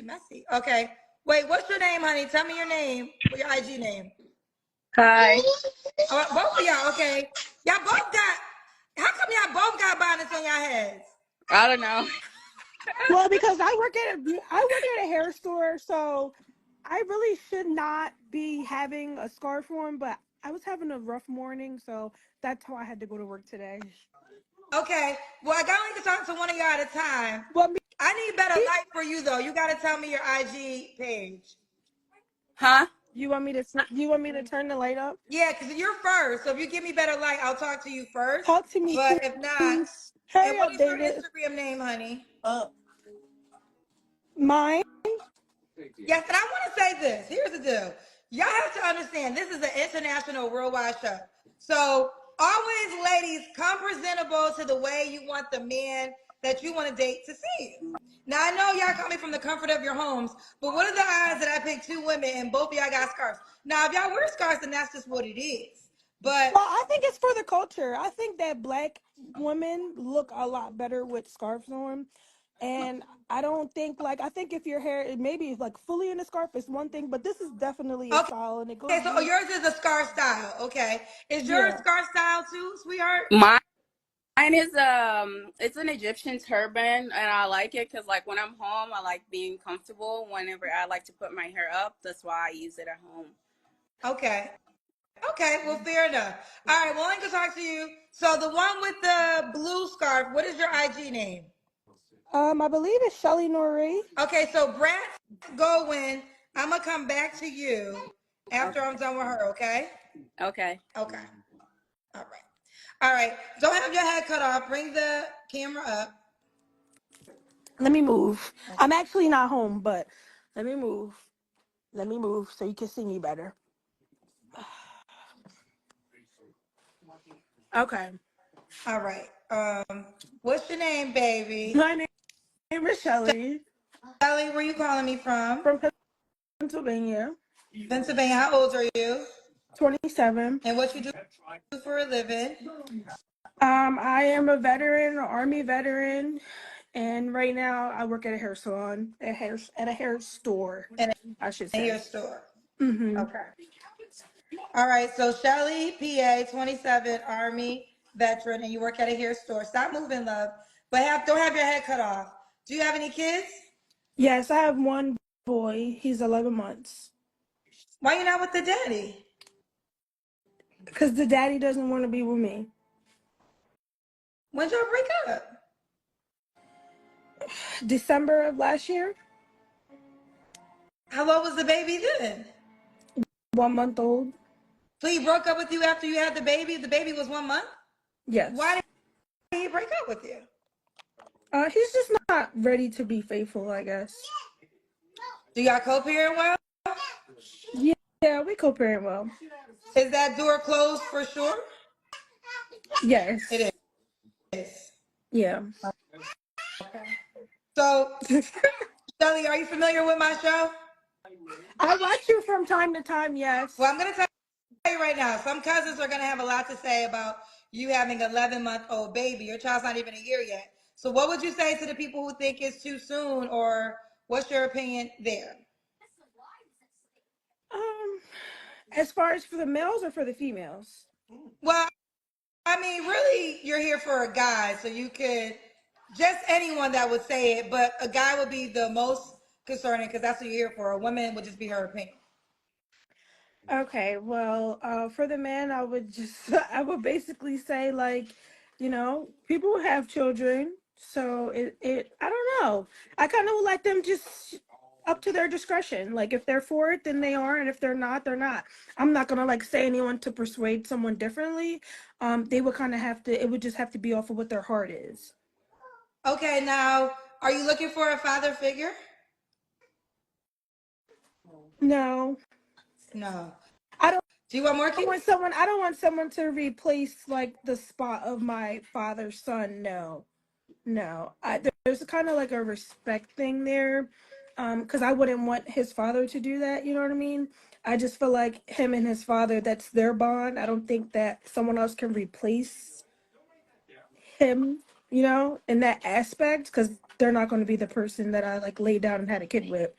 too messy. Okay. Wait, what's your name, honey? Tell me your name. What your IG name? Hi. Both of y'all, okay. Y'all both got, how come y'all both got bonnets on y'all heads? I don't know. Well, because I work at a hair store, so I really should not be having a scarf on, but I was having a rough morning, so that's how I had to go to work today. Okay. Well, I only can talk to one of y'all at a time. Well, me, I need better light for you, though. You got to tell me your IG page. Huh? you want me to turn the light up? Yeah, because you're first. So if you give me better light, I'll talk to you first. Talk to me, But if not, please. and Hurry what up, is your David. Instagram name, honey? Mine? Yes, and I want to say this. Here's the deal. Y'all have to understand this is an international worldwide show. So always, ladies, come presentable to the way you want the man that you want to date to see you. Now I know y'all coming from the comfort of your homes, but what are the odds that I picked two women and both of y'all got scarves? Now, if y'all wear scarves, then that's just what it is. But Well, I think it's for the culture. I think that black women look a lot better with scarves on. And I don't think I think if your hair maybe like fully in a scarf is one thing, but this is definitely a style and it goes okay, so really yours is a scarf style. Okay, is yours yeah. scarf style too, sweetheart? Mine is it's an Egyptian turban, and I like it because like when I'm home, I like being comfortable. Whenever I like to put my hair up, that's why I use it at home. Okay. Okay, well, fair enough. All right, well, I can talk to you. So the one with the blue scarf, what is your IG name? I believe it's Shelly Norrie. Okay, so Brat Gowen, I'm gonna come back to you after I'm done with her. Okay. Okay. Okay. All right. All right. Don't have your head cut off. Bring the camera up. Let me move. I'm actually not home, but let me move. Let me move so you can see me better. Okay. All right. What's your name, baby? My name is Shelly Ellie, where you calling me from? from Pennsylvania. Pennsylvania. How old are you? 27. And what you do for a living? I am a veteran, an Army veteran, and right now I work at a hair salon, at a hair store, And I should a hair say. store. Mm-hmm. Okay. All right. So Shelly, PA, 27, Army veteran, and you work at a hair store. Stop moving, love. But don't have your head cut off. Do you have any kids? Yes, I have one boy. He's 11 months. Why you not with the daddy? Because the daddy doesn't want to be with me. When'd y'all break up? December of last year, How old was the baby then? 1 month old. So he broke up with you after you had the baby? The baby was 1 month? Why Yes. did he break up with you? He's just not ready to be faithful, I guess. Do y'all co-parent well? Yeah, we co-parent well. Is that door closed for sure? Yes. It is. Yeah. Okay. So, Shelly, are you familiar with my show? I watch you from time to time, yes. Well, I'm going to tell you right now, some cousins are going to have a lot to say about you having an 11-month-old baby. Your child's not even a year yet. So what would you say to the people who think it's too soon, or what's your opinion there? Um, as far as for the males or for the females? Well, I mean, really, you're here for a guy, so you could, just anyone that would say it, but a guy would be the most concerning because that's what you're here for. A woman would just be her opinion. Okay, well, for the man, I would just, I would basically say, like, people have children, so I don't know. I kind of let them just up to their discretion. Like, if they're for it, then they are, and if they're not, they're not. I'm not gonna like say anyone to persuade someone differently. They would kind of have to. It would just have to be off of what their heart is. Okay, now, are you looking for a father figure? No, No. I don't. Do you want more kids? I don't want someone to replace like the spot of my father's son. No. No, there's kind of like a respect thing there, because I wouldn't want his father to do that. You know what I mean? I just feel like him and his father, that's their bond. I don't think that someone else can replace him. you know, in that aspect, because they're not going to be the person that I like laid down and had a kid with.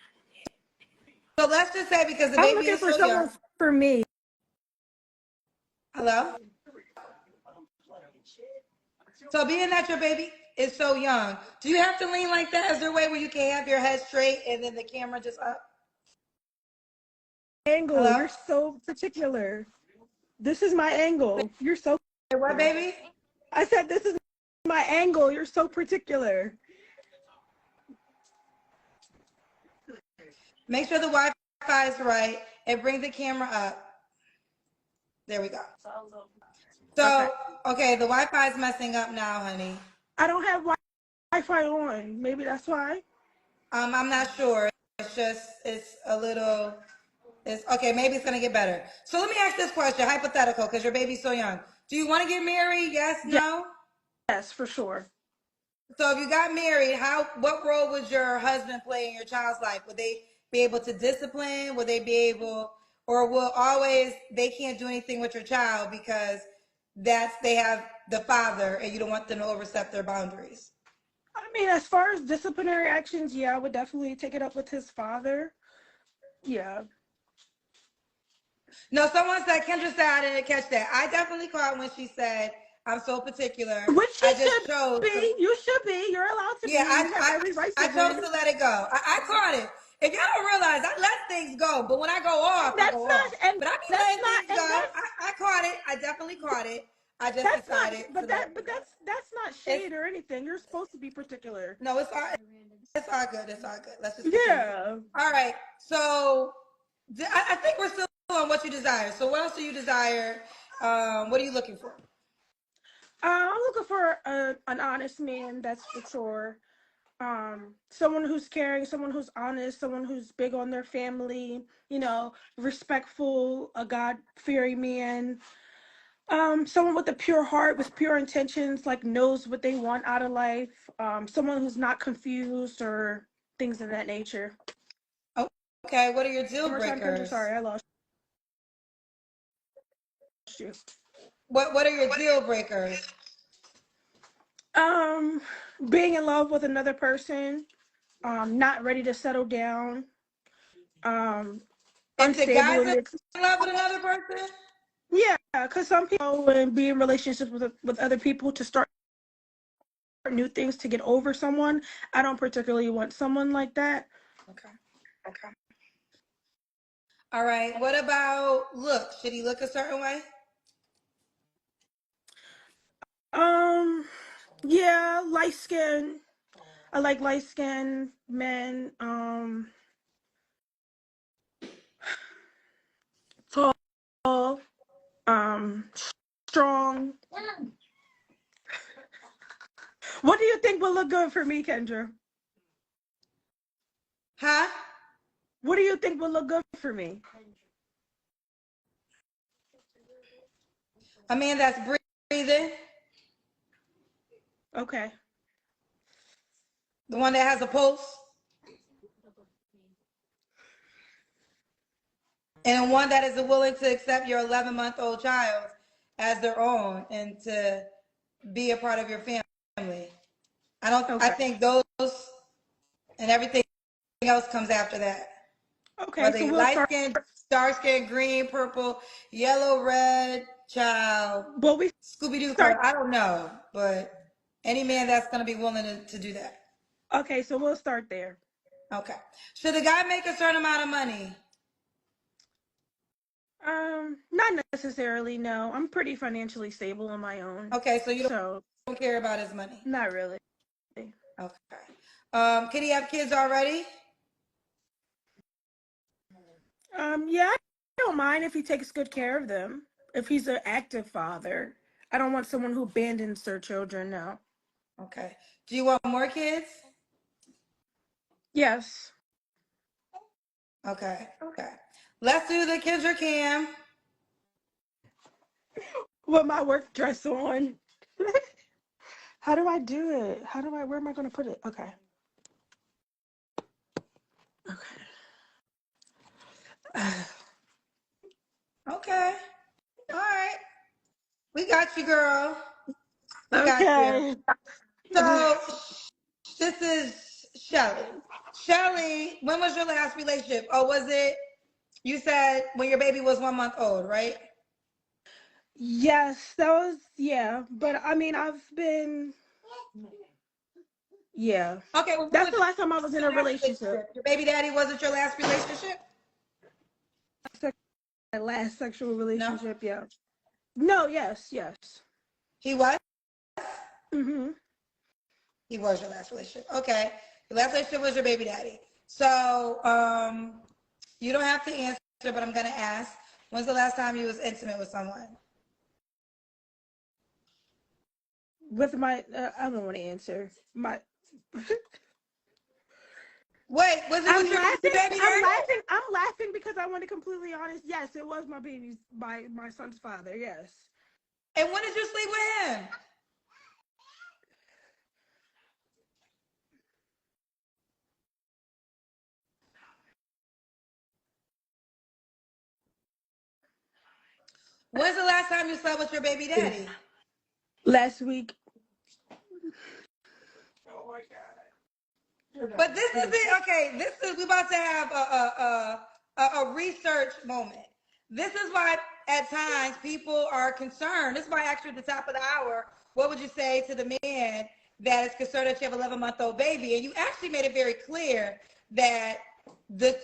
So let's just say because the I'm baby looking is for so young. someone for me. Hello? So being that your baby is so young, do you have to lean like that? Is there a way where you can have your head straight and then the camera just up? Angle, Hello? you're so particular. This is my angle. You're so. Hey, what, baby? I said this is my angle. You're so particular. Make sure the Wi-Fi is right and bring the camera up. There we go. Okay. So, okay, the Wi-Fi is messing up now, honey. I don't have Wi-Fi on. Maybe that's why. I'm not sure. It's just, it's a little, it's, okay, maybe it's gonna get better. So let me ask this question, hypothetical, because your baby's so young. Do you want to get married? Yes, no? Yes, for sure. So if you got married, what role would your husband play in your child's life? Would they be able to discipline? Would they be able, or will always they can't do anything with your child because they have the father and you don't want them to overstep their boundaries? I mean, as far as disciplinary actions, yeah, I would definitely take it up with his father. Yeah. No, someone said, Kendra said, I didn't catch that. I definitely caught when she said, I'm so particular. Which she I should just chose to, be. You should be. You're allowed to yeah, be. You have every right I to chose be. to let it go. I caught it. If y'all don't realize, I let things go, but when I go off, I go off. But I be letting things go. I caught it. I definitely caught it. I just that's not, decided to but let it but go. that's not It's shade or anything. You're supposed to be particular. no, it's all good. It's all good. Let's just continue. Yeah. All right. So I think we're still on what you desire. So what else do you desire? What are you looking for? I'm looking for an honest man, that's for sure. Someone who's caring, someone who's honest, someone who's big on their family, you know, respectful, a God fearing man. Someone with a pure heart, with pure intentions, like knows what they want out of life. Someone who's not confused or things of that nature. Okay. What are your One deal more time, Kendra. breakers? Sorry, I lost you. What are your deal breakers? Um, Being in love with another person, not ready to settle down, um, If the unstable guy's in in their. love with another person, Yeah, because some people and be in relationships with other people to start new things to get over someone. I don't particularly want someone like that. okay. All right. What about look? Should he look a certain way? Um, yeah, light skin. I like light skin men. Tall. Um, Strong. What do you think will look good for me, Kendra? Huh? What do you think will look good for me? A man that's breathing, Okay. the one that has a pulse, and one that is willing to accept your 11-month-old child as their own and to be a part of your family. I Okay. think those and everything else comes after that. Okay. Whether So you we'll light start. skin, dark skin, green, purple, yellow, red, child, Well, we Scooby Doo start. color. I don't know, but any man that's going to be willing to do that. Okay. So we'll start there. Okay. Should the guy make a certain amount of money? Not necessarily. No, I'm pretty financially stable on my own. Okay, so you So don't care about his money. not really. Okay. Can he have kids already? Yeah, I don't mind if he takes good care of them. If he's an active father, I don't want someone who abandons their children. No. Okay. Do you want more kids? Yes. Okay. Okay. Let's do the Kendra Cam. With my work dress on. How do I do it? How do I? Where am I going to put it? Okay. Okay. Okay. All right. We got you, girl. We got you. Okay. So this is Shelly. Shelly, when was your last relationship? Oh, was it, you said when your baby was 1 month old, right? Yes, that was, yeah. But I mean, I've been, yeah. Okay, well, what That's was the last time I was in your a last relationship. relationship? Your baby daddy wasn't your last relationship? My last sexual No? relationship, yeah. No, yes, yes. He was? Mm-hmm. He was your last relationship. Okay. Your last relationship was your baby daddy. So, you don't have to answer, but I'm gonna ask. When's the last time you was intimate with someone? With my, I don't want to answer. My, Wait, was it with your baby daddy? I'm laughing because I want to completely honest. Yes, it was my son's father. Yes. And when did you sleep with him? When's the last time you slept with your baby daddy? Last week. But this is it. Okay, this is we about to have a research moment. This is why at times people are concerned. This is why I asked you at the top of the hour, what would you say to the man that is concerned that you have an 11-month-old baby? And you actually made it very clear that the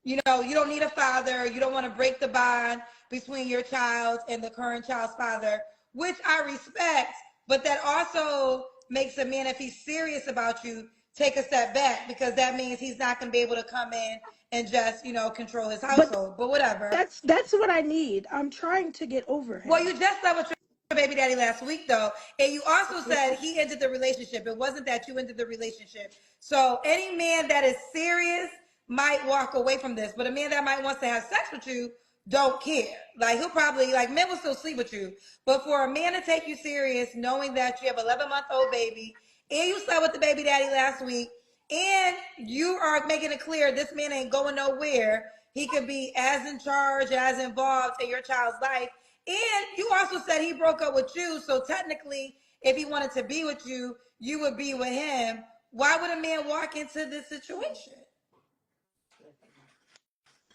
you know you don't need a father. You don't want to break the bond between your child and the current child's father, which I respect. But that also makes a man, if he's serious about you, take a step back, because that means he's not going to be able to come in and just, control his But household. But whatever. that's what I need. I'm trying to get over Well, him. you just said with your baby daddy last week, though, and you also said he ended the relationship. It wasn't that you ended the relationship. So any man that is serious might walk away from this, but a man that might wants to have sex with you don't care. Like he'll probably men will still sleep with you, but for a man to take you serious, knowing that you have an 11-month-old baby and you slept with the baby daddy last week, and you are making it clear this man ain't going nowhere. He could be as in charge, as involved in your child's life. And you also said he broke up with you. So technically, if he wanted to be with you, you would be with him. Why would a man walk into this situation?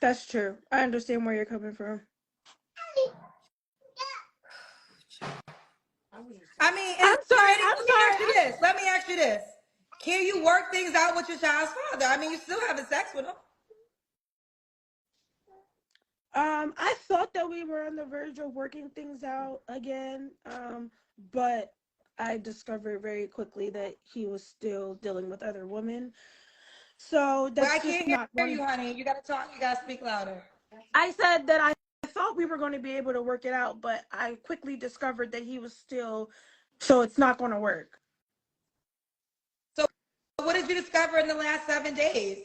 That's true. I understand where you're coming from. I mean, I'm is there sorry. any, I'm let me ask you sorry. this. Let me ask you this. Can you work things out with your child's father? I mean, you still having sex with him. I thought that we were on the verge of working things out again. But I discovered very quickly that he was still dealing with other women. So Well, I that's just can't not hear one. you, honey. You got to talk. You got to speak louder. I said that I thought we were going to be able to work it out, but I quickly discovered that he was still, so it's not going to work. So what did you discover in the last 7 days?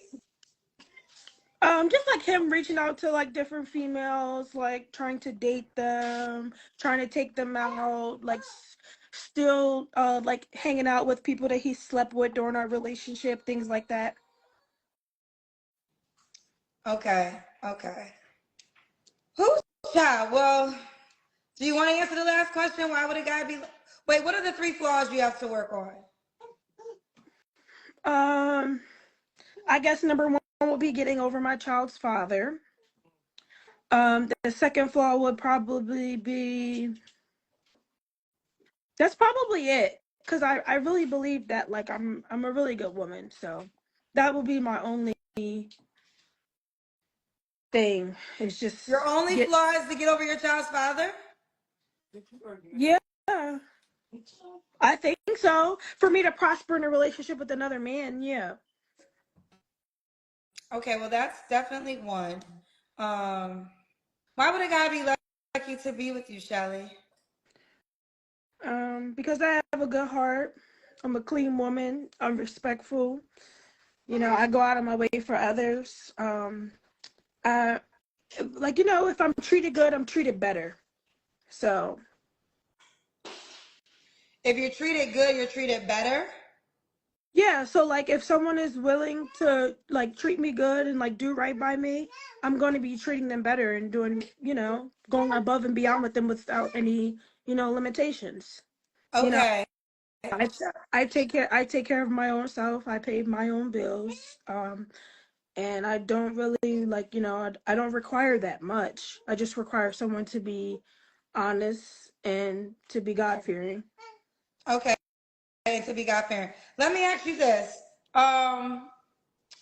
Just like him reaching out to like different females, like trying to date them, trying to take them out, like still like hanging out with people that he slept with during our relationship, things like that. Okay. Okay. Who's child? Well, do you want to answer the last question? Why would a guy be? Wait, what are the 3 flaws you have to work on? Um, I guess number one will be getting over my child's father. The second flaw would probably be that's probably it. Cause I really believe that like I'm a really good woman, so that will be my only thing. It's Your just only get flaw is to get over your child's father? yeah. I think so. For me to prosper in a relationship with another man, yeah. Okay, well, that's definitely one. Um, why would a guy be lucky to be with you, Shelly? Because I have a good heart. I'm a clean woman. I'm respectful. I go out of my way for others. I like if I'm treated good, I'm treated better. So If you're treated good, you're treated better. yeah, so like if someone is willing to like treat me good and like do right by me, I'm going to be treating them better and doing, going above and beyond with them without any, limitations. You know, Okay. I take care of my own self. I pay my own bills. And I don't really like, I don't require that much. I just require someone to be honest and to be God fearing. Okay, and to be God fearing. Let me ask you this. Um,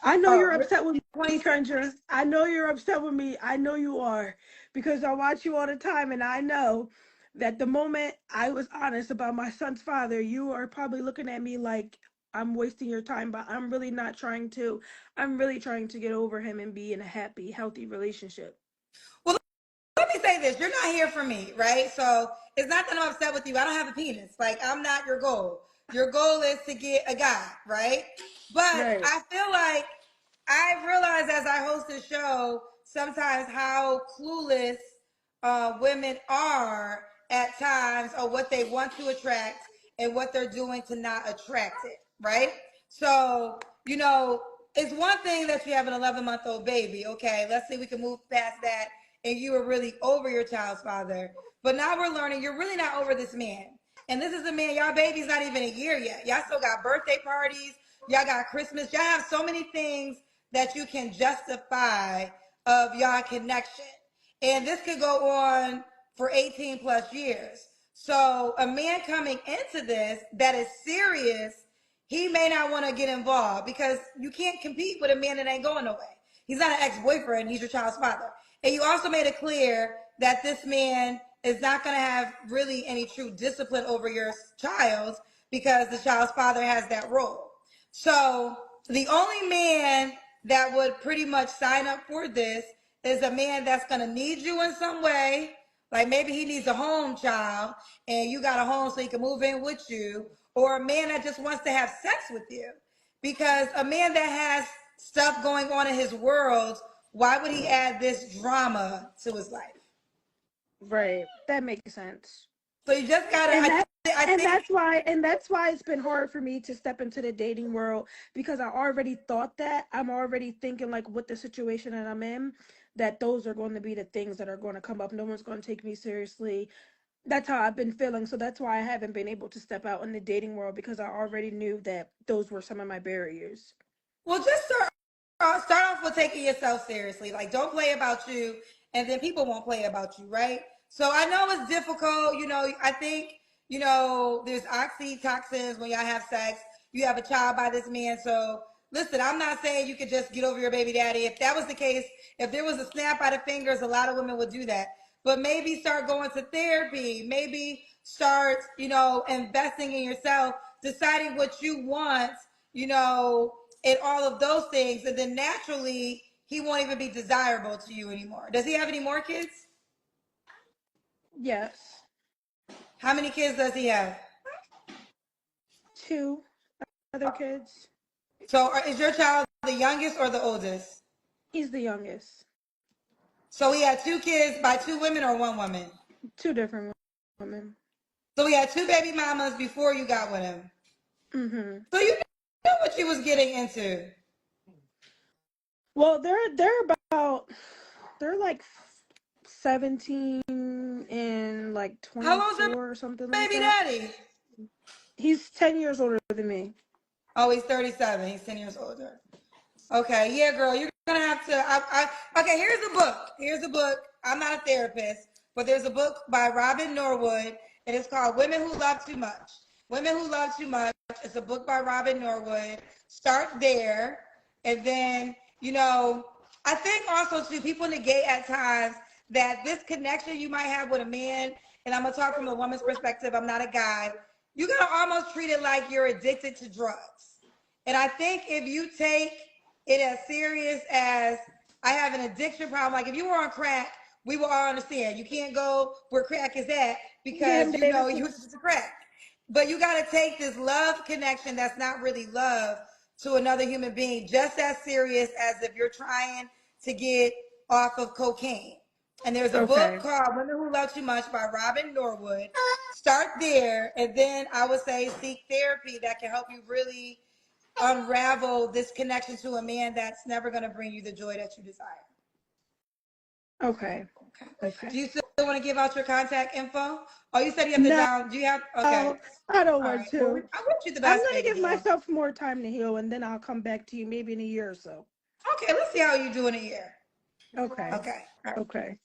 I know you're oh, upset with me, 26. Kendra. I know you're upset with me. I know you are because I watch you all the time, and I know that the moment I was honest about my son's father, you are probably looking at me like I'm wasting your time, but I'm really not trying to. I'm really trying to get over him and be in a happy, healthy relationship. Well, let me say this. You're not here for me, right? So it's not that I'm upset with you. I don't have a penis. Like, I'm not your goal. Your goal is to get a guy, right? But Right. I feel like I realize as I host the show sometimes how clueless women are at times of what they want to attract and what they're doing to not attract it, right? So, it's one thing that you have an 11-month-old baby. Okay, let's see, we can move past that and you were really over your child's father. But now we're learning you're really not over this man. And this is a man, y'all baby's not even a year yet. Y'all still got birthday parties, y'all got Christmas, y'all have so many things that you can justify of y'all connection. And this could go on for 18 plus years. So a man coming into this that is serious, he may not want to get involved because you can't compete with a man that ain't going nowhere. He's not an ex-boyfriend, he's your child's father. And you also made it clear that this man is not going to have really any true discipline over your child because the child's father has that role. So the only man that would pretty much sign up for this is a man that's going to need you in some way. Like maybe he needs a home child and you got a home so he can move in with you, or a man that just wants to have sex with you. Because a man that has stuff going on in his world, why would he add this drama to his life? Right. That makes sense. So you just gotta. And that I think. and that's why it's been hard for me to step into the dating world because I already thought that. I'm already thinking like with the situation that I'm in, that those are going to be the things that are going to come up. No one's going to take me seriously. That's how I've been feeling. So that's why I haven't been able to step out in the dating world because I already knew that those were some of my barriers. Well, just start off with taking yourself seriously. Like, don't play about you, and then people won't play about you, right? So I know it's difficult. I think there's oxytocins when y'all have sex. You have a child by this man, so listen. I'm not saying you could just get over your baby daddy. If that was the case, if there was a snap out of fingers, a lot of women would do that. But maybe start going to therapy. Maybe start, investing in yourself, deciding what you want, you know, and all of those things, and then naturally he won't even be desirable to you anymore. Does he have any more kids? Yes. How many kids does he have? Two other kids. So is your child the youngest or the oldest? He's the youngest. So he had two kids by two women or one woman? Two different women. So he had two baby mamas before you got with him. Mhm. So you knew what you was getting into. Well, they're like 17 and like How old's your 24 or something like baby that. daddy? He's 10 years older than me. Oh, he's 37. He's 10 years older. Okay, yeah, girl, you're gonna have to. Okay, here's a book. Here's a book. I'm not a therapist, but there's a book by Robin Norwood, and it's called "Women Who Love Too Much." Women Who Love Too Much. It's a book by Robin Norwood. Start there, and then I think also too people negate at times that this connection you might have with a man, and I'm gonna talk from a woman's perspective. I'm not a guy. You gotta almost treat it like you're addicted to drugs. And I think if you take it as serious as I have an addiction problem, like if you were on crack, we will all understand. You can't go where crack is at Cam because Davis. you used to crack. But you got to take this love connection that's not really love to another human being just as serious as if you're trying to get off of cocaine. And there's a book Okay. called Women Who Love Too Much by Robin Norwood. Start there, and then I would say seek therapy that can help you really unravel this connection to a man that's never going to bring you the joy that you desire. Okay. Do Okay. you feel still want to give out your contact info? Oh, you said you have to No, down. Do you have? Okay. I don't All want right. Well, to. I wish you the I'm best, gonna baby give girl. myself more time to heal, and then I'll come back to you maybe in a year or so. Okay, let's see how you do in a year. Okay. Okay. All right. Okay.